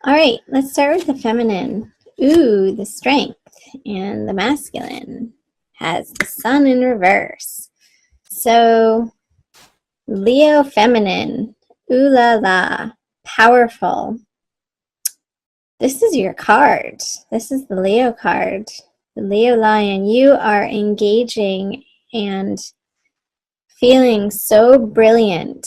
All right, let's start with the feminine. Ooh, the strength. And the masculine has the sun in reverse. So, Leo feminine. Ooh la la. Powerful. This is your card. This is the Leo card. The Leo lion. You are engaging and feeling so brilliant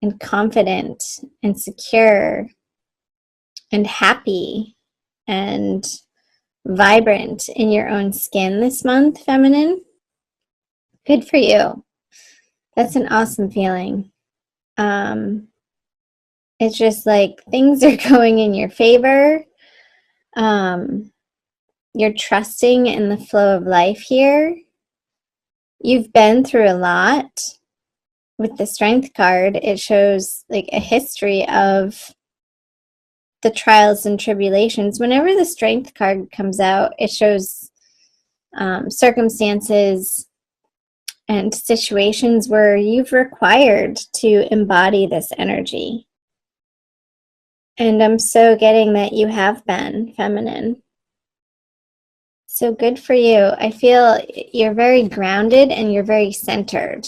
and confident and secure and happy and vibrant in your own skin this month, feminine. Good for you. That's an awesome feeling. It's just like things are going in your favor. You're trusting in the flow of life here. You've been through a lot. With the strength card, it shows like a history of the trials and tribulations. Whenever the strength card comes out, it shows circumstances and situations where you've required to embody this energy. And I'm so getting that you have been feminine. So good for you. I feel you're very grounded and you're very centered,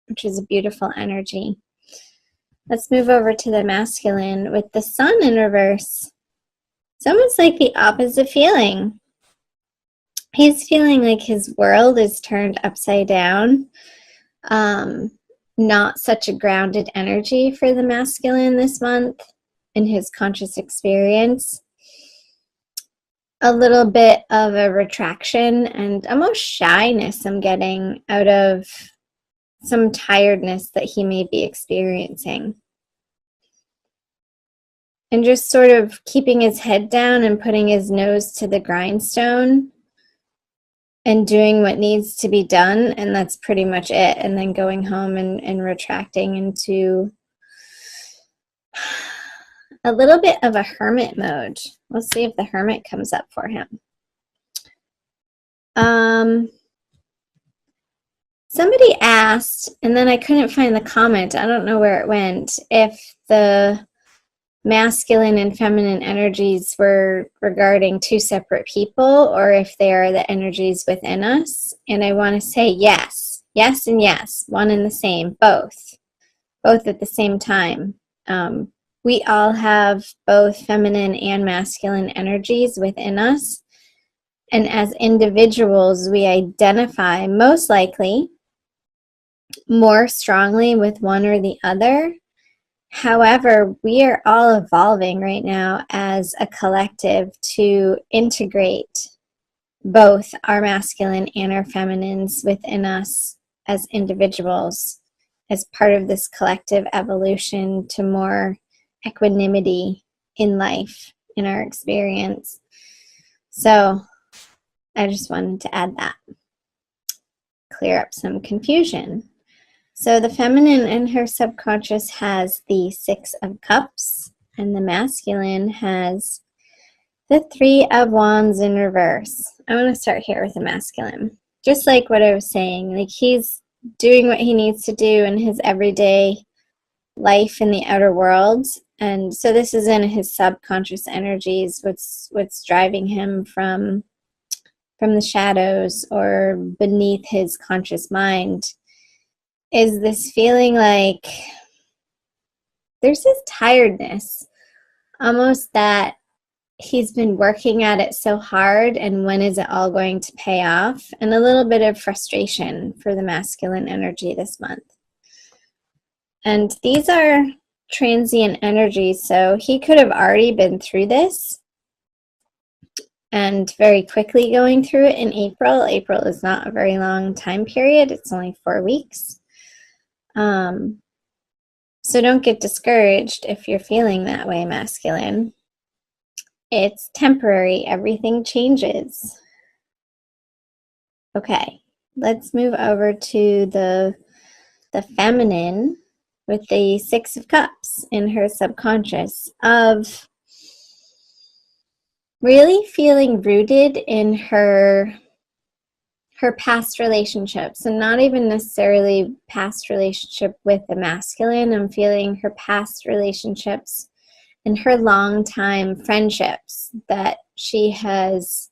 which is a beautiful energy. Let's move over to the masculine with the sun in reverse. It's almost like the opposite feeling. He's feeling like his world is turned upside down. Not such a grounded energy for the masculine this month in his conscious experience. A little bit of a retraction and almost shyness I'm getting out of some tiredness that he may be experiencing. And just sort of keeping his head down and putting his nose to the grindstone and doing what needs to be done, and that's pretty much it. And then going home and retracting into a little bit of a hermit mode. Let's see if the hermit comes up for him. Somebody asked, and then I couldn't find the comment, I don't know where it went, if the masculine and feminine energies were regarding two separate people or if they are the energies within us. And I want to say yes, yes and yes, one and the same, both at the same time. We all have both feminine and masculine energies within us. And as individuals, we identify most likely more strongly with one or the other. However, we are all evolving right now as a collective to integrate both our masculine and our feminines within us as individuals as part of this collective evolution to more equanimity in life, in our experience. So I just wanted to add that, clear up some confusion. So the feminine in her subconscious has the Six of Cups, and the masculine has the Three of Wands in reverse. I want to start here with the masculine. Just like what I was saying, like he's doing what he needs to do in his everyday life in the outer world. And so this is in his subconscious energies, what's driving him from the shadows or beneath his conscious mind. Is this feeling like there's this tiredness, almost that he's been working at it so hard, and when is it all going to pay off? And a little bit of frustration for the masculine energy this month. And these are transient energies, so he could have already been through this and very quickly going through it in April. April is not a very long time period. It's only 4 weeks. So don't get discouraged if you're feeling that way, masculine. It's temporary. Everything changes. Okay, let's move over to the feminine with the Six of Cups in her subconscious, of really feeling rooted in her past relationships, and not even necessarily past relationship with the masculine. I'm feeling her past relationships and her longtime friendships that she has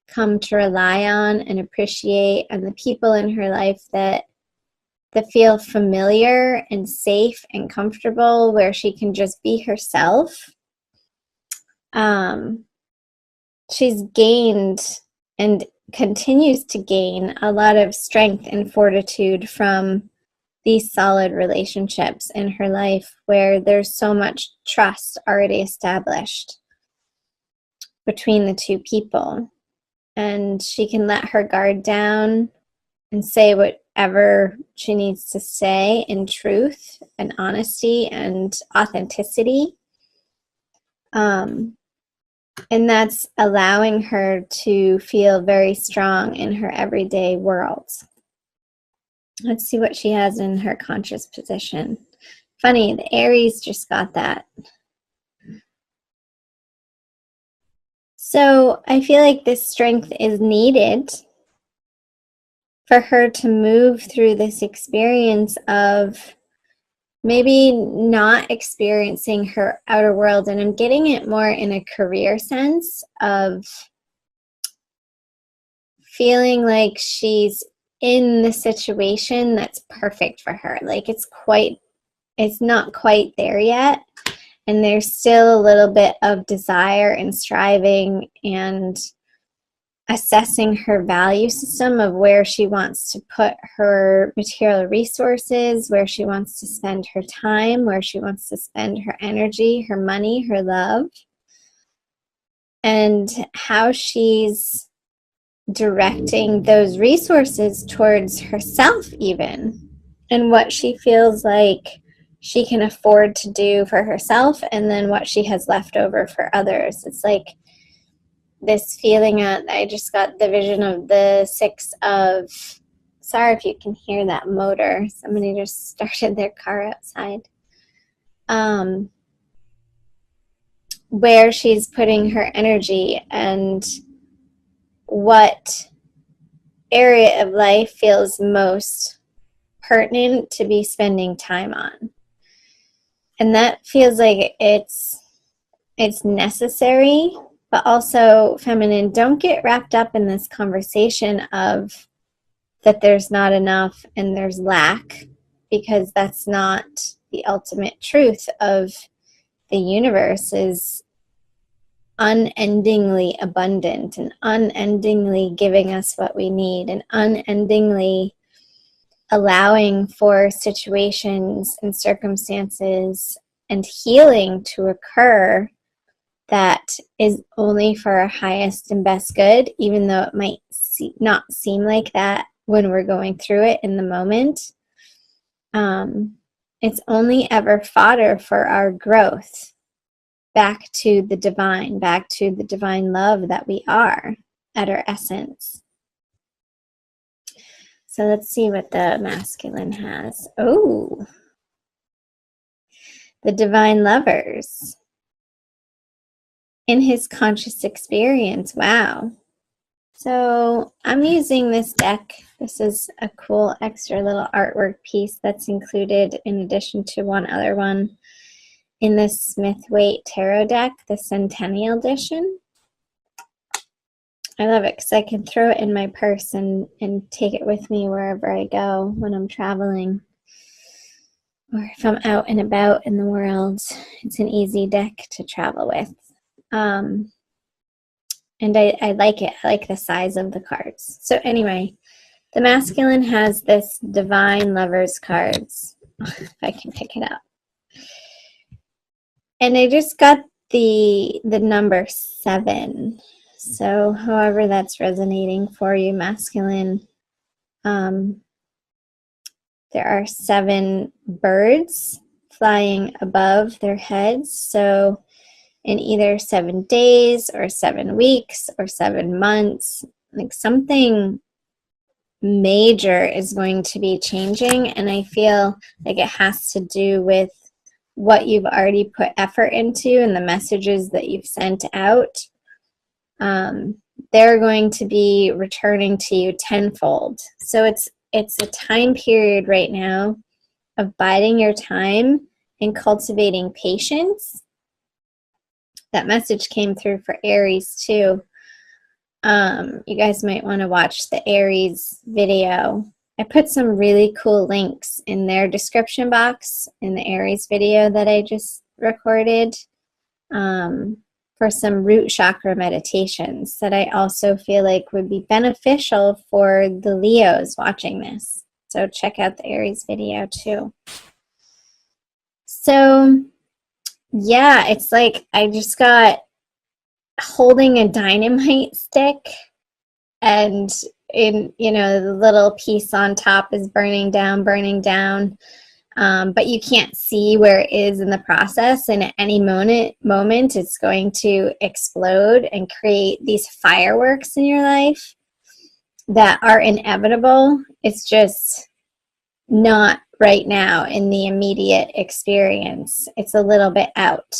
come to rely on and appreciate, and the people in her life that feel familiar and safe and comfortable, where she can just be herself. She's gained and continues to gain a lot of strength and fortitude from these solid relationships in her life, where there's so much trust already established between the two people, and she can let her guard down and say whatever she needs to say in truth and honesty and authenticity. And that's allowing her to feel very strong in her everyday world. Let's see what she has in her conscious position. Funny, the Aries just got that. So I feel like this strength is needed for her to move through this experience of maybe not experiencing her outer world. And I'm getting it more in a career sense of feeling like she's in the situation that's perfect for her. Like it's not quite there yet. And there's still a little bit of desire and striving and assessing her value system of where she wants to put her material resources, where she wants to spend her time, where she wants to spend her energy, her money, her love, and how she's directing those resources towards herself even, and what she feels like she can afford to do for herself, and then what she has left over for others. It's like this feeling I just got the vision of the Six of, sorry if you can hear that motor, somebody just started their car outside, where she's putting her energy and what area of life feels most pertinent to be spending time on. And that feels like it's necessary, but also feminine. Don't get wrapped up in this conversation of that there's not enough and there's lack, because that's not the ultimate truth of the universe. Is unendingly abundant and unendingly giving us what we need and unendingly allowing for situations and circumstances and healing to occur that is only for our highest and best good, even though it might not seem like that when we're going through it in the moment. It's only ever fodder for our growth back to the divine love that we are at our essence. So let's see what the masculine has. Oh, the divine lovers. In his conscious experience. Wow. So I'm using this deck. This is a cool extra little artwork piece that's included in addition to one other one in the Smith-Waite Tarot deck, the Centennial Edition. I love it because I can throw it in my purse and take it with me wherever I go when I'm traveling, or if I'm out and about in the world. It's an easy deck to travel with. And I like it. I like the size of the cards. So anyway, the masculine has this divine lovers cards, if I can pick it up. And I just got the number 7. So however that's resonating for you, masculine, there are 7 birds flying above their heads. So in either 7 days or 7 weeks or 7 months, like something major is going to be changing. And I feel like it has to do with what you've already put effort into and the messages that you've sent out. They're going to be returning to you tenfold. So it's a time period right now of biding your time and cultivating patience that message came through for Aries too. You guys might want to watch the Aries video. I put some really cool links in their description box in the Aries video that I just recorded for some root chakra meditations that I also feel like would be beneficial for the Leos watching this. So check out the Aries video too. So yeah, it's like I just got holding a dynamite stick, and the little piece on top is burning down, but you can't see where it is in the process, and at any moment it's going to explode and create these fireworks in your life that are inevitable. It's just not right now in the immediate experience. It's a little bit out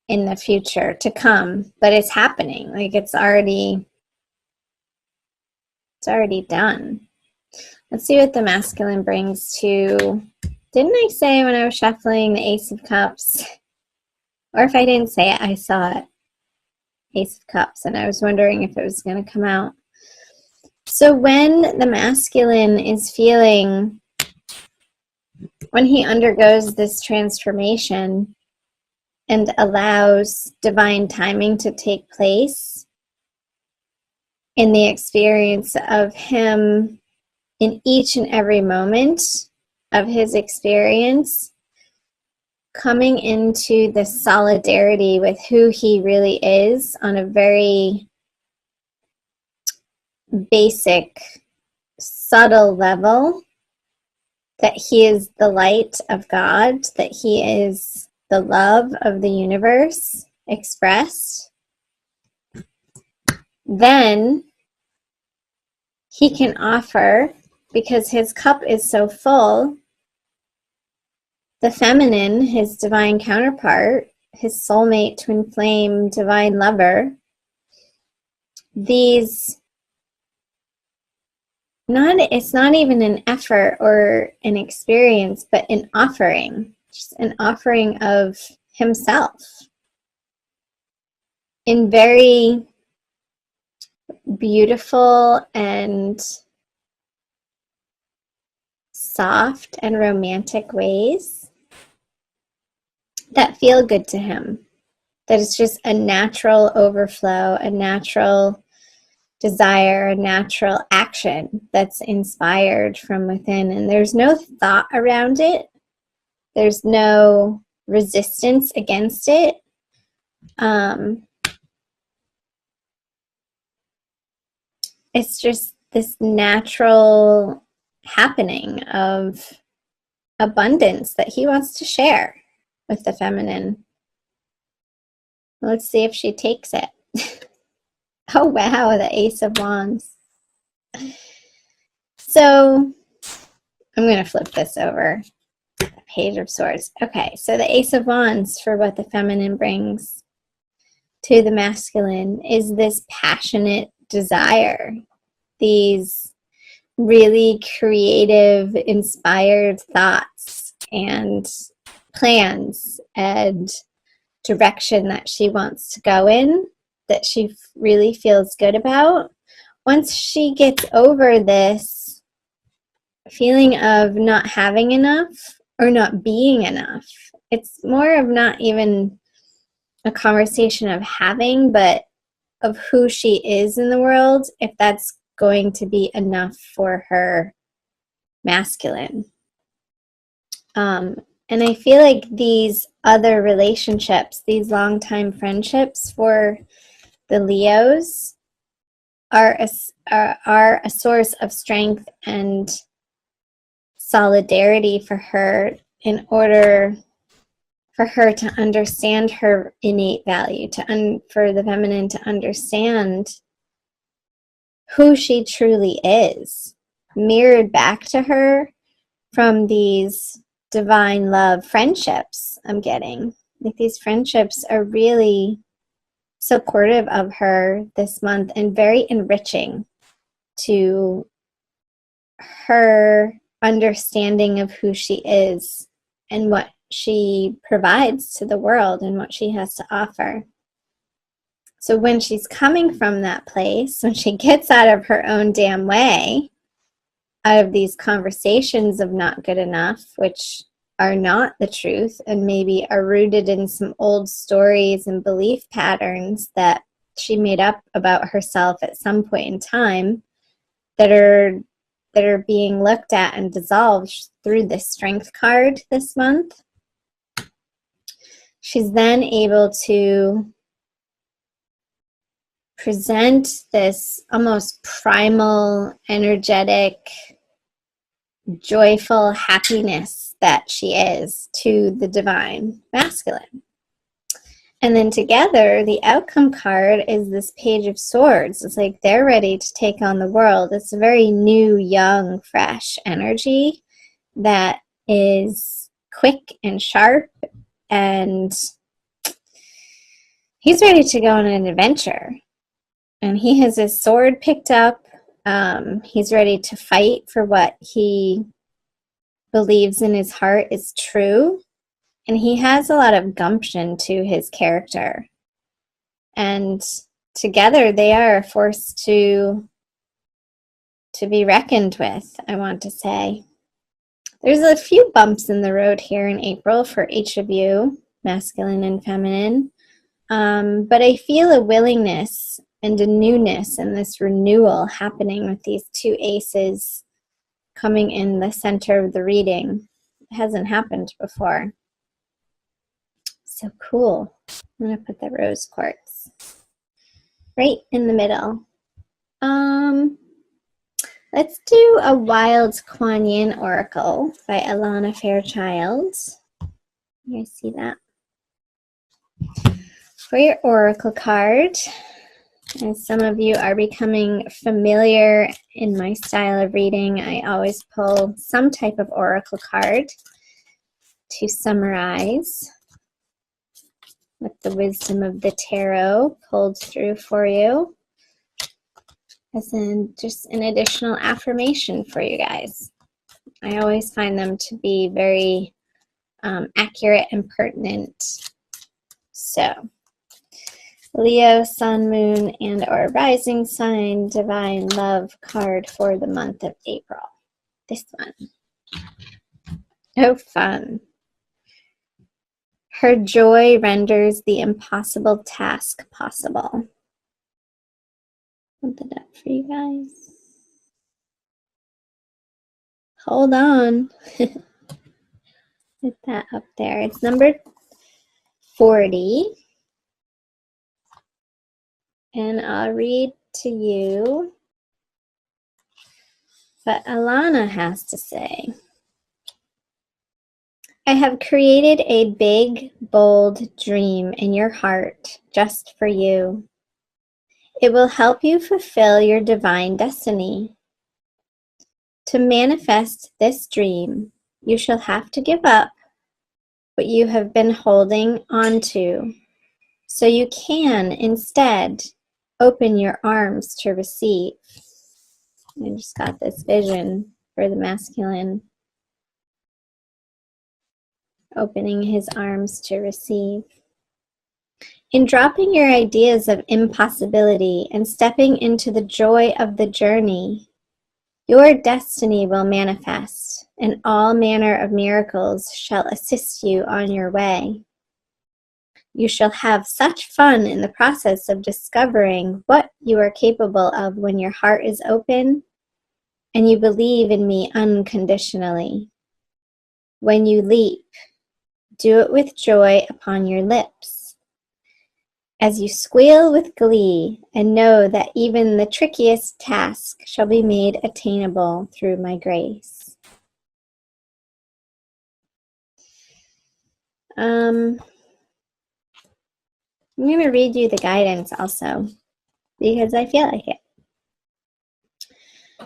in the future to come, but it's happening. Like it's already done. Let's see what the masculine brings to, didn't I say when I was shuffling the Ace of Cups? Or if I didn't say it, I saw it. Ace of Cups, and I was wondering if it was going to come out. So when the masculine is feeling, when he undergoes this transformation and allows divine timing to take place in the experience of him in each and every moment of his experience, coming into the solidarity with who he really is on a very basic, subtle level, that he is the light of God, that he is the love of the universe expressed, then he can offer, because his cup is so full, the feminine, his divine counterpart, his soulmate, twin flame, divine lover, it's not even an effort or an experience, but an offering, just an offering of himself in very beautiful and soft and romantic ways that feel good to him. That it's just a natural overflow, a natural desire, a natural action that's inspired from within. And there's no thought around it. There's no resistance against it. It's just this natural happening of abundance that he wants to share with the feminine. Let's see if she takes it. Oh wow, the Ace of Wands. So I'm going to flip this over. The Page of Swords. Okay, so the Ace of Wands, for what the feminine brings to the masculine, is this passionate desire, these really creative, inspired thoughts and plans and direction that she wants to go in, that she really feels good about. Once she gets over this feeling of not having enough or not being enough, it's more of not even a conversation of having, but of who she is in the world, if that's going to be enough for her masculine. And I feel like these other relationships, these long-time friendships for the Leos, are a source of strength and solidarity for her, in order for her to understand her innate value, for the feminine to understand who she truly is, mirrored back to her from these divine love friendships I'm getting. Like, these friendships are really supportive of her this month and very enriching to her understanding of who she is and what she provides to the world and what she has to offer. So when she's coming from that place, when she gets out of her own damn way, out of these conversations of not good enough, which are not the truth and maybe are rooted in some old stories and belief patterns that she made up about herself at some point in time, that are being looked at and dissolved through this Strength card this month. She's then able to present this almost primal, energetic, joyful happiness that she is to the divine masculine. And then together, the outcome card is this Page of Swords. It's like they're ready to take on the world. It's a very new, young, fresh energy that is quick and sharp, and he's ready to go on an adventure. And he has his sword picked up. He's ready to fight for what he believes in his heart is true. And he has a lot of gumption to his character. And together they are a force to be reckoned with, I want to say. There's a few bumps in the road here in April for each of you, masculine and feminine. But I feel a willingness and a newness and this renewal happening with these two aces coming in the center of the reading. It hasn't happened before. So cool. I'm going to put the rose quartz right in the middle. Let's do a Wild Kuan Yin Oracle by Alana Fairchild. You guys see that? For your Oracle card, as some of you are becoming familiar in my style of reading, I always pull some type of Oracle card to summarize with the wisdom of the tarot pulled through for you, as in just an additional affirmation for you guys. I always find them to be very accurate and pertinent. So, Leo, Sun, Moon, and or Rising Sign, Divine Love card for the month of April. This one. Oh, fun. Her joy renders the impossible task possible. Put that up for you guys. Hold on. Put that up there. It's number 40. And I'll read to you what Alana has to say. I have created a big, bold dream in your heart just for you. It will help you fulfill your divine destiny. To manifest this dream, you shall have to give up what you have been holding on to, so you can instead open your arms to receive. I just got this vision for the masculine, opening his arms to receive. In dropping your ideas of impossibility and stepping into the joy of the journey, your destiny will manifest, and all manner of miracles shall assist you on your way. You shall have such fun in the process of discovering what you are capable of when your heart is open and you believe in me unconditionally. When you leap, do it with joy upon your lips, as you squeal with glee and know that even the trickiest task shall be made attainable through my grace. I'm going to read you the guidance also, because I feel like it.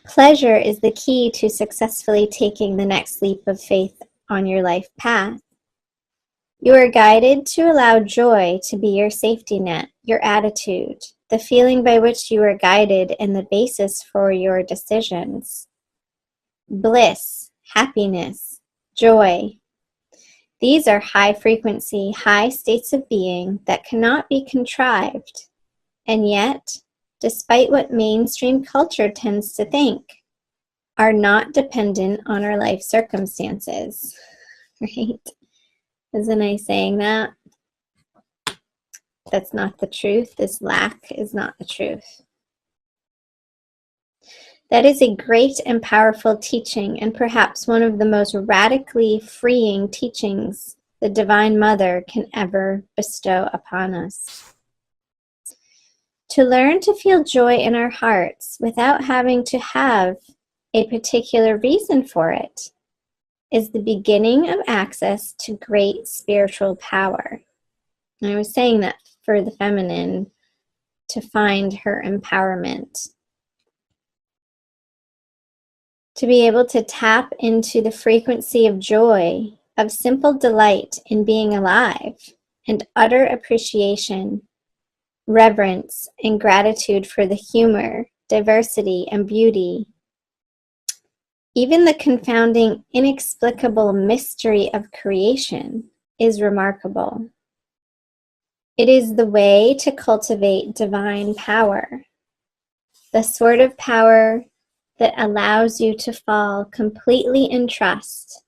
Pleasure is the key to successfully taking the next leap of faith on your life path. You are guided to allow joy to be your safety net, your attitude, the feeling by which you are guided, and the basis for your decisions. Bliss, happiness, joy. These are high frequency, high states of being that cannot be contrived, and yet, despite what mainstream culture tends to think, are not dependent on our life circumstances, right? Isn't I saying that? That's not the truth. This lack is not the truth. That is a great and powerful teaching, and perhaps one of the most radically freeing teachings the Divine Mother can ever bestow upon us. To learn to feel joy in our hearts without having to have a particular reason for it is the beginning of access to great spiritual power. And I was saying that for the feminine, to find her empowerment. To be able to tap into the frequency of joy, of simple delight in being alive, and utter appreciation, reverence, and gratitude for the humor, diversity, and beauty. Even the confounding, inexplicable mystery of creation is remarkable. It is the way to cultivate divine power, the sort of power that allows you to fall completely in trust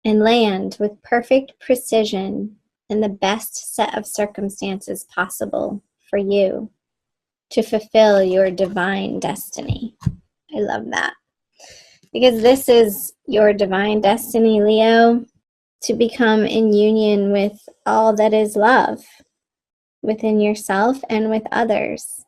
and land with perfect precision in the best set of circumstances possible for you to fulfill your divine destiny. I love that. Because this is your divine destiny, Leo, to become in union with all that is love within yourself and with others.